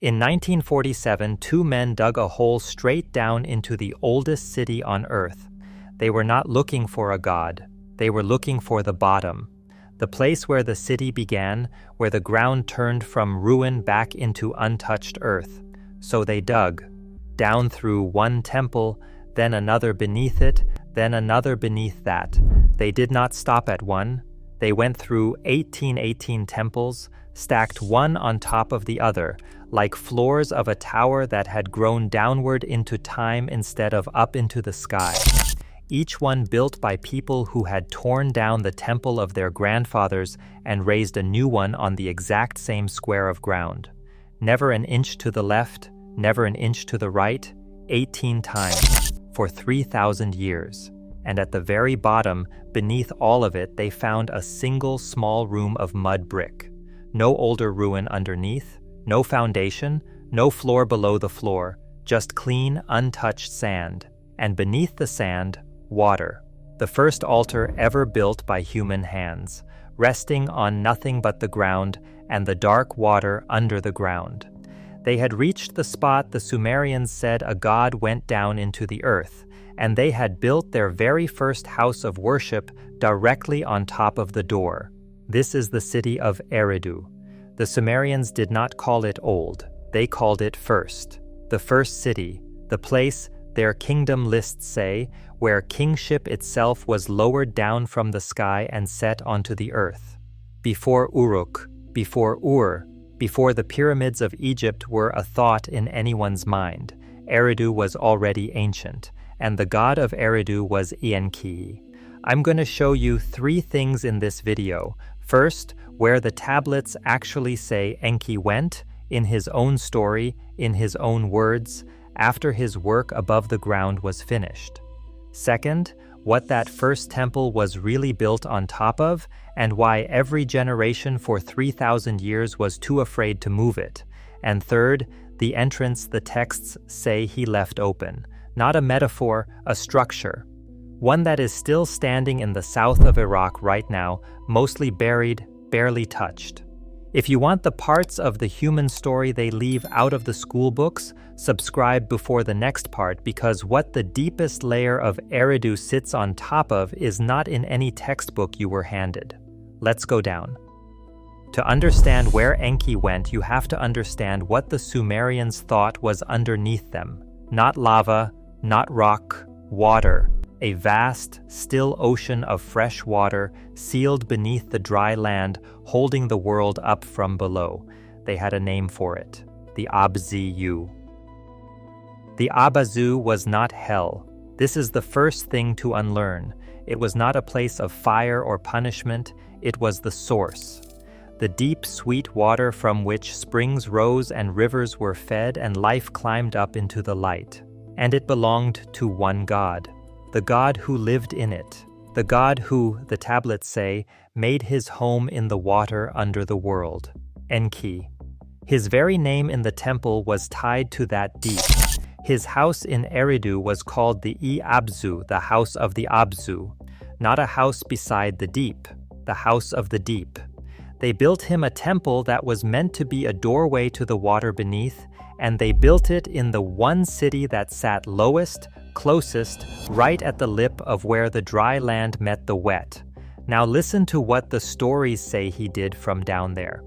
In 1947, two men dug a hole straight down into the oldest city on Earth. They were not looking for a god. They were looking for the bottom, the place where the city began, where the ground turned from ruin back into untouched earth. So they dug, down through one temple, then another beneath it, then another beneath that. They did not stop at one. They went through 18 temples, stacked one on top of the other, like floors of a tower that had grown downward into time instead of up into the sky. Each one built by people who had torn down the temple of their grandfathers and raised a new one on the exact same square of ground. Never an inch to the left, never an inch to the right, 18 times, for 3,000 years. And at the very bottom, beneath all of it, they found a single small room of mud brick. No older ruin underneath, no foundation, no floor below the floor, just clean, untouched sand. And beneath the sand, water. The first altar ever built by human hands, resting on nothing but the ground and the dark water under the ground. They had reached the spot the Sumerians said a god went down into the earth, and they had built their very first house of worship directly on top of the door. This is the city of Eridu. The Sumerians did not call it old, they called it first. The first city, the place, their kingdom lists say, where kingship itself was lowered down from the sky and set onto the earth. Before Uruk, before Ur, before the pyramids of Egypt were a thought in anyone's mind, Eridu was already ancient, and the god of Eridu was Enki. I'm going to show you 3 things in this video. First, where the tablets actually say Enki went, in his own story, in his own words, after his work above the ground was finished. Second, what that first temple was really built on top of, and why every generation for 3,000 years was too afraid to move it. And third, the entrance the texts say he left open. Not a metaphor, a structure. One that is still standing in the south of Iraq right now, mostly buried, barely touched. If you want the parts of the human story they leave out of the school books, subscribe before the next part, because what the deepest layer of Eridu sits on top of is not in any textbook you were handed. Let's go down. To understand where Enki went, you have to understand what the Sumerians thought was underneath them. Not lava, not rock, water. A vast, still ocean of fresh water, sealed beneath the dry land, holding the world up from below. They had a name for it, the Abzu. The Abzu was not hell. This is the first thing to unlearn. It was not a place of fire or punishment, it was the source. The deep, sweet water from which springs rose and rivers were fed and life climbed up into the light. And it belonged to one god. The god who lived in it, the god who, the tablets say, made his home in the water under the world, Enki. His very name in the temple was tied to that deep. His house in Eridu was called the Abzu, the house of the Abzu, not a house beside the deep, the house of the deep. They built him a temple that was meant to be a doorway to the water beneath, and they built it in the one city that sat lowest, closest, right at the lip of where the dry land met the wet. Now listen to what the stories say he did from down there.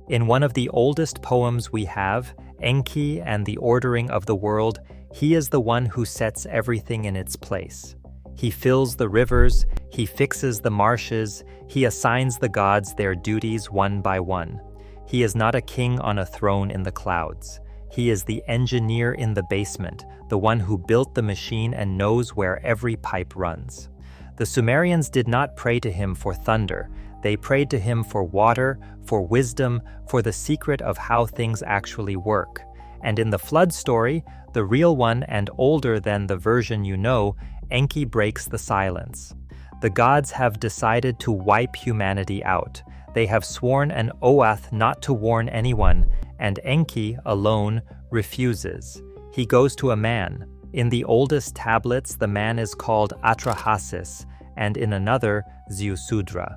In one of the oldest poems we have, Enki and the Ordering of the World, he is the one who sets everything in its place. He fills the rivers, he fixes the marshes, he assigns the gods their duties one by one. He is not a king on a throne in the clouds. He is the engineer in the basement, the one who built the machine and knows where every pipe runs. The Sumerians did not pray to him for thunder. They prayed to him for water, for wisdom, for the secret of how things actually work. And in the flood story, the real one and older than the version you know, Enki breaks the silence. The gods have decided to wipe humanity out. They have sworn an oath not to warn anyone, and Enki, alone, refuses. He goes to a man. In the oldest tablets, the man is called Atrahasis, and in another, Ziusudra.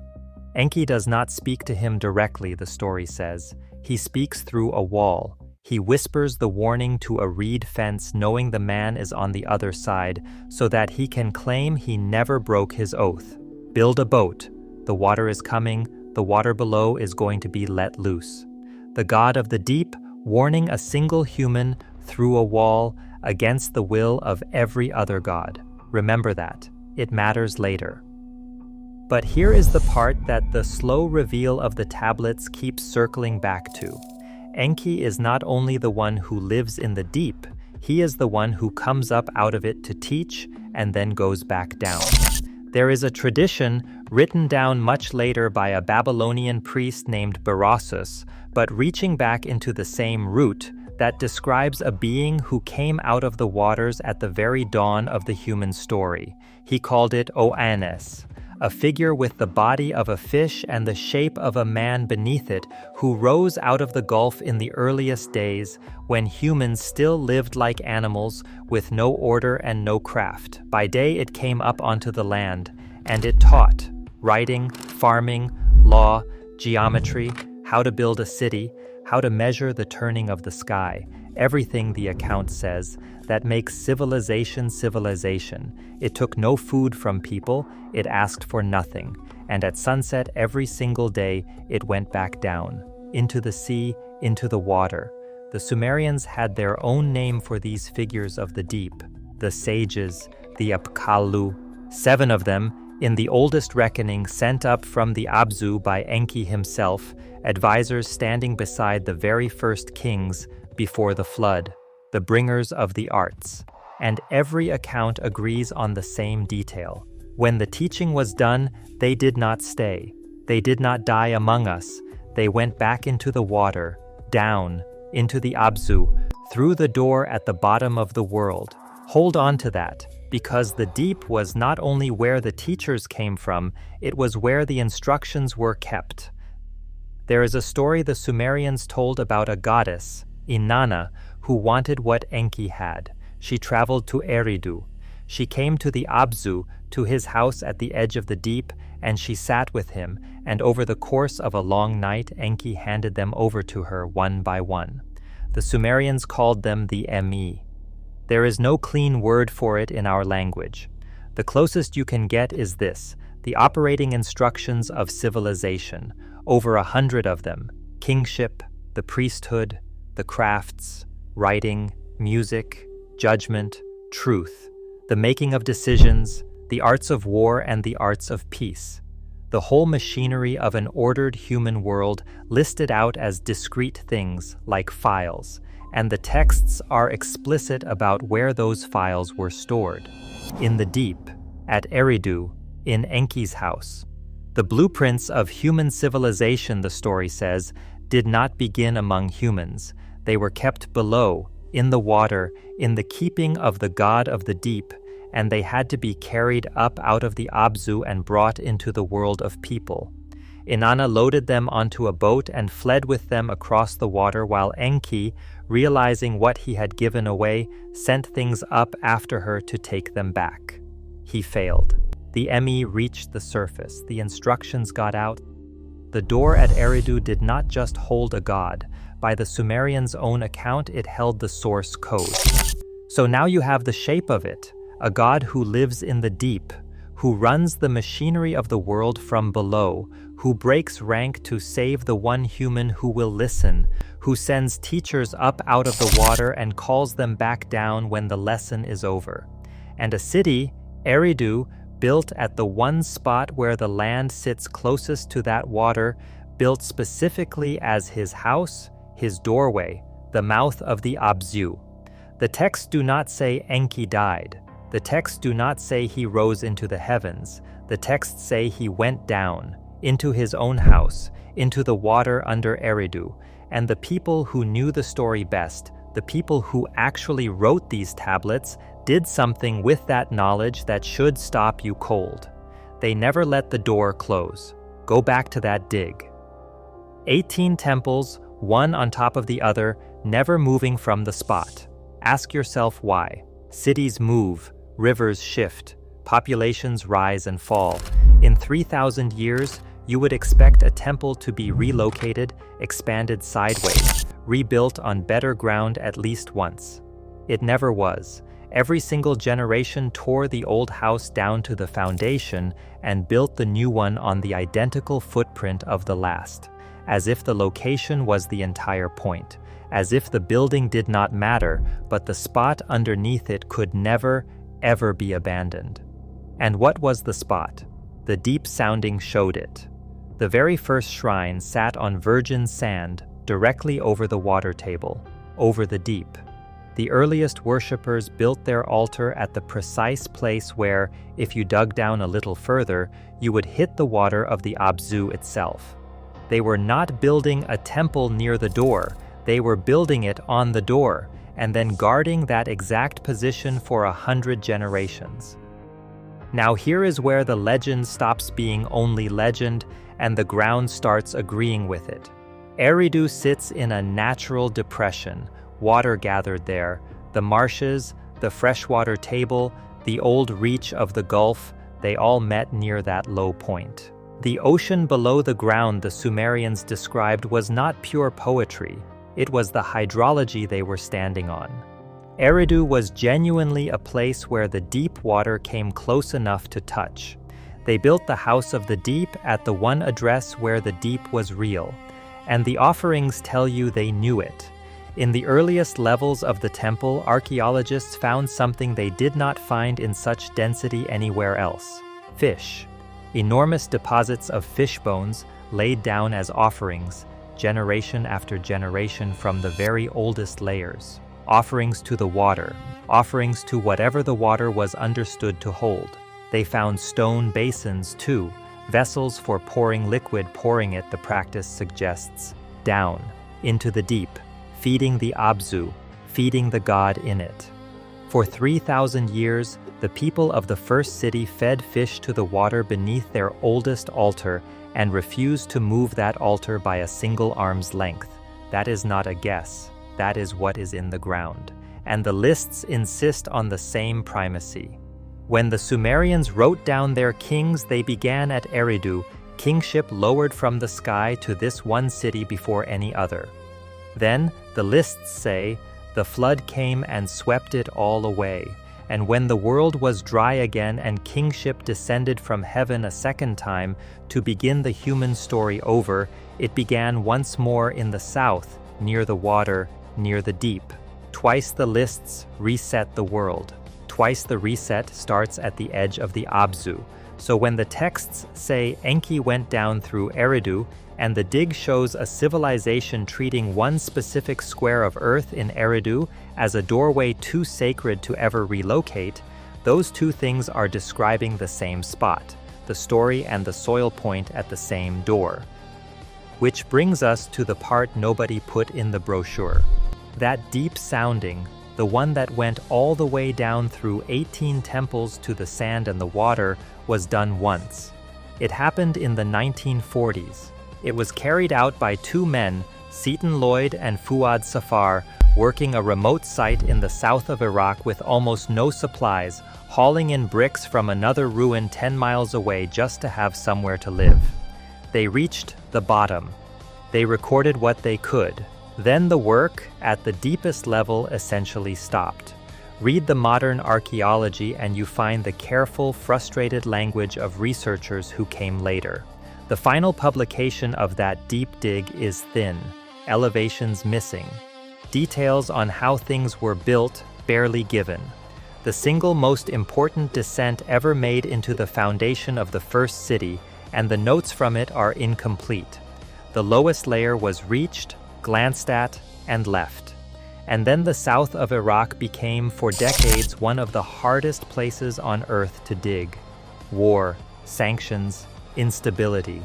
Enki does not speak to him directly, the story says. He speaks through a wall. He whispers the warning to a reed fence, knowing the man is on the other side, so that he can claim he never broke his oath. Build a boat. The water is coming. The water below is going to be let loose. The god of the deep, warning a single human through a wall against the will of every other god. Remember that. It matters later. But here is the part that the slow reveal of the tablets keeps circling back to. Enki is not only the one who lives in the deep, he is the one who comes up out of it to teach and then goes back down. There is a tradition written down much later by a Babylonian priest named Berossus, but reaching back into the same root, that describes a being who came out of the waters at the very dawn of the human story. He called it Oannes, a figure with the body of a fish and the shape of a man beneath it, who rose out of the gulf in the earliest days, when humans still lived like animals, with no order and no craft. By day it came up onto the land, and it taught writing, farming, law, geometry, how to build a city, how to measure the turning of the sky, everything, the account says, that makes civilization civilization. It took no food from people, it asked for nothing, and at sunset every single day it went back down, into the sea, into the water. The Sumerians had their own name for these figures of the deep, the sages, the Apkallu, 7 of them, in the oldest reckoning sent up from the Abzu by Enki himself, advisors standing beside the very first kings before the flood, the bringers of the arts. And every account agrees on the same detail. When the teaching was done, they did not stay. They did not die among us. They went back into the water, down, into the Abzu, through the door at the bottom of the world. Hold on to that, because the deep was not only where the teachers came from, it was where the instructions were kept. There is a story the Sumerians told about a goddess, Inanna, who wanted what Enki had. She traveled to Eridu. She came to the Abzu, to his house at the edge of the deep, and she sat with him, and over the course of a long night, Enki handed them over to her one by one. The Sumerians called them the Emi. There is no clean word for it in our language. The closest you can get is this, the operating instructions of civilization, over 100 of them: kingship, the priesthood, the crafts, writing, music, judgment, truth, the making of decisions, the arts of war and the arts of peace. The whole machinery of an ordered human world listed out as discrete things like files, and the texts are explicit about where those files were stored. In the deep, at Eridu, in Enki's house. The blueprints of human civilization, the story says, did not begin among humans. They were kept below, in the water, in the keeping of the god of the deep, and they had to be carried up out of the Abzu and brought into the world of people. Inanna loaded them onto a boat and fled with them across the water, while Enki, realizing what he had given away, sent things up after her to take them back. He failed. The Emi reached the surface. The instructions got out. The door at Eridu did not just hold a god. By the Sumerians' own account, it held the source code. So now you have the shape of it, a god who lives in the deep, who runs the machinery of the world from below, who breaks rank to save the one human who will listen, who sends teachers up out of the water and calls them back down when the lesson is over. And a city, Eridu, built at the one spot where the land sits closest to that water, built specifically as his house, his doorway, the mouth of the Abzu. The texts do not say Enki died. The texts do not say he rose into the heavens. The texts say he went down, into his own house, into the water under Eridu. And the people who knew the story best, the people who actually wrote these tablets, did something with that knowledge that should stop you cold. They never let the door close. Go back to that dig. 18 temples, one on top of the other, never moving from the spot. Ask yourself why. Cities move, rivers shift, populations rise and fall. In 3,000 years, you would expect a temple to be relocated, expanded sideways, rebuilt on better ground at least once. It never was. Every single generation tore the old house down to the foundation and built the new one on the identical footprint of the last, as if the location was the entire point, as if the building did not matter, but the spot underneath it could never, ever be abandoned. And what was the spot? The deep sounding showed it. The very first shrine sat on virgin sand, directly over the water table, over the deep. The earliest worshippers built their altar at the precise place where, if you dug down a little further, you would hit the water of the Abzu itself. They were not building a temple near the door, they were building it on the door, and then guarding that exact position for 100 generations. Now here is where the legend stops being only legend and the ground starts agreeing with it. Eridu sits in a natural depression. Water gathered there, the marshes, the freshwater table, the old reach of the Gulf, they all met near that low point. The ocean below the ground the Sumerians described was not pure poetry, it was the hydrology they were standing on. Eridu was genuinely a place where the deep water came close enough to touch. They built the House of the Deep at the one address where the deep was real, and the offerings tell you they knew it. In the earliest levels of the temple, archaeologists found something they did not find in such density anywhere else: fish. Enormous deposits of fish bones laid down as offerings, generation after generation from the very oldest layers. Offerings to the water, offerings to whatever the water was understood to hold. They found stone basins too, vessels for pouring liquid, pouring it, the practice suggests, down, into the deep, feeding the Abzu, feeding the god in it. For 3,000 years, the people of the first city fed fish to the water beneath their oldest altar and refused to move that altar by a single arm's length. That is not a guess, that is what is in the ground. And the lists insist on the same primacy. When the Sumerians wrote down their kings, they began at Eridu, kingship lowered from the sky to this one city before any other. Then, the lists say, the flood came and swept it all away, and when the world was dry again and kingship descended from heaven a second time to begin the human story over, it began once more in the south, near the water, near the deep. Twice the lists reset the world. Twice the reset starts at the edge of the Abzu. So when the texts say Enki went down through Eridu, and the dig shows a civilization treating one specific square of earth in Eridu as a doorway too sacred to ever relocate, those two things are describing the same spot, the story and the soil point at the same door. Which brings us to the part nobody put in the brochure. That deep sounding, the one that went all the way down through 18 temples to the sand and the water, was done once. It happened in the 1940s. It was carried out by two men, Seton Lloyd and Fuad Safar, working a remote site in the south of Iraq with almost no supplies, hauling in bricks from another ruin 10 miles away just to have somewhere to live. They reached the bottom. They recorded what they could. Then the work, at the deepest level, essentially stopped. Read the modern archaeology and you find the careful, frustrated language of researchers who came later. The final publication of that deep dig is thin, elevations missing, details on how things were built barely given. The single most important descent ever made into the foundation of the first city, and the notes from it are incomplete. The lowest layer was reached, glanced at, and left. And then the south of Iraq became, for decades, one of the hardest places on earth to dig. War, sanctions, instability.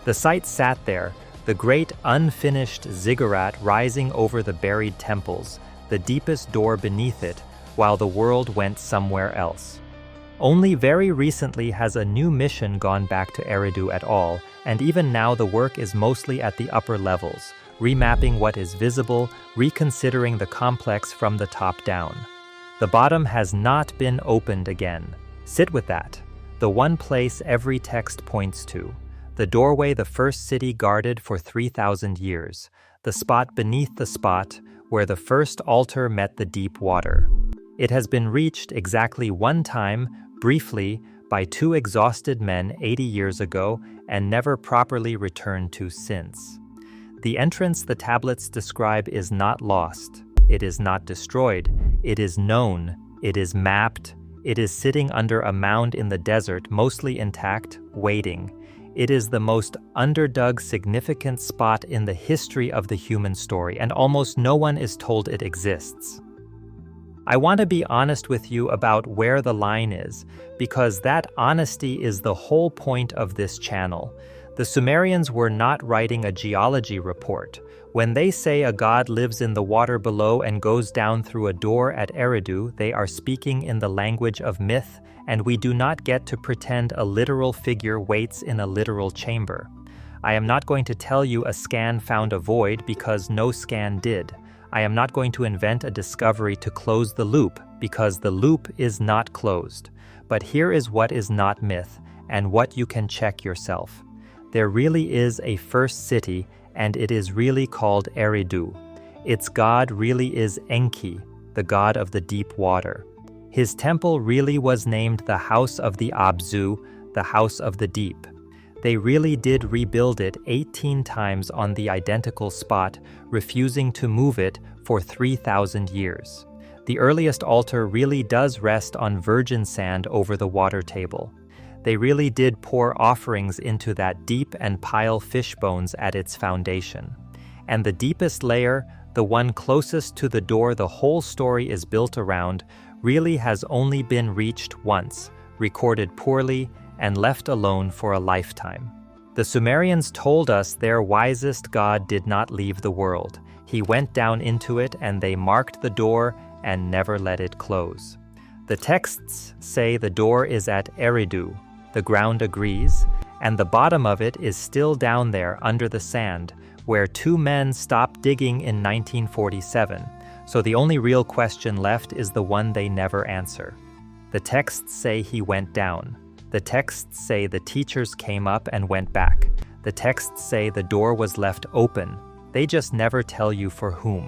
The site sat there, the great unfinished ziggurat rising over the buried temples, the deepest door beneath it, while the world went somewhere else. Only very recently has a new mission gone back to Eridu at all, and even now the work is mostly at the upper levels, remapping what is visible, reconsidering the complex from the top down. The bottom has not been opened again. Sit with that. The one place every text points to. The doorway the first city guarded for 3,000 years. the spot beneath the spot where the first altar met the deep water. It has been reached exactly one time, briefly, by two exhausted men 80 years ago and never properly returned to since. The entrance the tablets describe is not lost. It is not destroyed. It is known. It is mapped. It is sitting under a mound in the desert, mostly intact, waiting. It is the most underdug significant spot in the history of the human story, and almost no one is told it exists. I want to be honest with you about where the line is, because that honesty is the whole point of this channel. The Sumerians were not writing a geology report. When they say a god lives in the water below and goes down through a door at Eridu, they are speaking in the language of myth, and we do not get to pretend a literal figure waits in a literal chamber. I am not going to tell you a scan found a void because no scan did. I am not going to invent a discovery to close the loop because the loop is not closed. But here is what is not myth and what you can check yourself. There really is a first city, and it is really called Eridu. Its god really is Enki, the god of the deep water. His temple really was named the House of the Abzu, the House of the Deep. They really did rebuild it 18 times on the identical spot, refusing to move it for 3,000 years. The earliest altar really does rest on virgin sand over the water table. They really did pour offerings into that deep and pile fish bones at its foundation. And the deepest layer, the one closest to the door the whole story is built around, really has only been reached once, recorded poorly, and left alone for a lifetime. The Sumerians told us their wisest god did not leave the world. He went down into it and they marked the door and never let it close. The texts say the door is at Eridu. The ground agrees, and the bottom of it is still down there under the sand, where two men stopped digging in 1947. So the only real question left is the one they never answer. The texts say he went down. The texts say the teachers came up and went back. The texts say the door was left open. They just never tell you for whom.